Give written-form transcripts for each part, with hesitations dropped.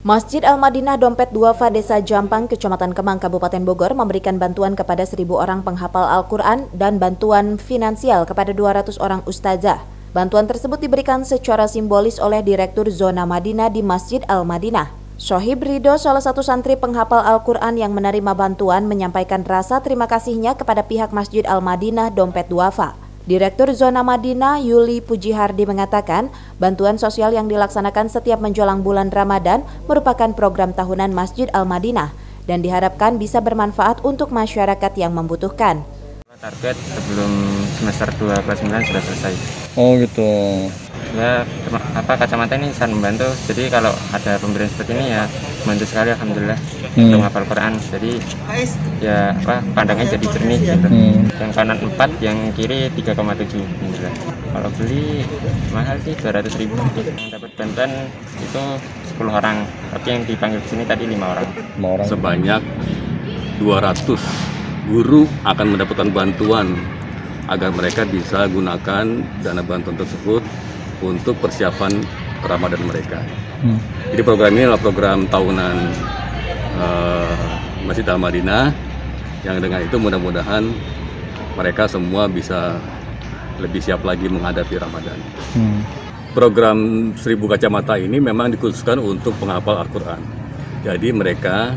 Masjid Al-Madinah Dompet Duafa Desa Jampang, Kecamatan Kemang, Kabupaten Bogor memberikan bantuan kepada 1.000 orang penghafal Al-Quran dan bantuan finansial kepada 200 orang ustazah. Bantuan tersebut diberikan secara simbolis oleh Direktur Zona Madinah di Masjid Al-Madinah. Shohib Ridho, salah satu santri penghafal Al-Quran yang menerima bantuan, menyampaikan rasa terima kasihnya kepada pihak Masjid Al-Madinah Dompet Duafa. Direktur Zona Madinah Yuli Pujihardi mengatakan, bantuan sosial yang dilaksanakan setiap menjelang bulan Ramadan merupakan program tahunan Masjid Al-Madinah dan diharapkan bisa bermanfaat untuk masyarakat yang membutuhkan. Target sebelum semester 2 kelas 9 sudah selesai. Oh gitu. Ya, kacamata ini sangat membantu. Jadi kalau ada pemberian seperti ini ya membantu sekali, alhamdulillah. Untuk menghafal Quran. Jadi ya pandangnya jadi jernih gitu. Yang kanan 4, yang kiri 3,7. Alhamdulillah. Kalau beli mahal sih 200.000. Yang dapat bantuan itu 10 orang. Tapi yang dipanggil ke sini tadi 5 orang. Sebanyak 200 guru akan mendapatkan bantuan agar mereka bisa gunakan dana bantuan tersebut untuk persiapan Ramadan mereka. Jadi program ini adalah program tahunan Masjid Al-Madinah yang dengan itu mudah-mudahan mereka semua bisa lebih siap lagi menghadapi Ramadan. Program 1.000 kacamata ini memang dikhususkan untuk penghafal Al-Quran. Jadi mereka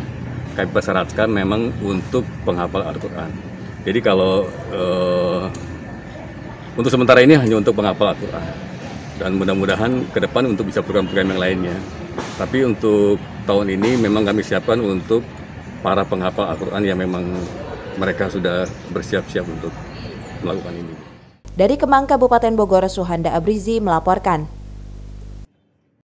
kami persyaratkan memang untuk penghafal Al-Quran. Jadi kalau untuk sementara ini hanya untuk penghafal Al-Quran. Dan mudah-mudahan ke depan untuk bisa program-program yang lainnya. Tapi untuk tahun ini memang kami siapkan untuk para penghafal Al-Quran yang memang mereka sudah bersiap-siap untuk melakukan ini. Dari Kemang, Kabupaten Bogor, Suhanda Abrizi melaporkan.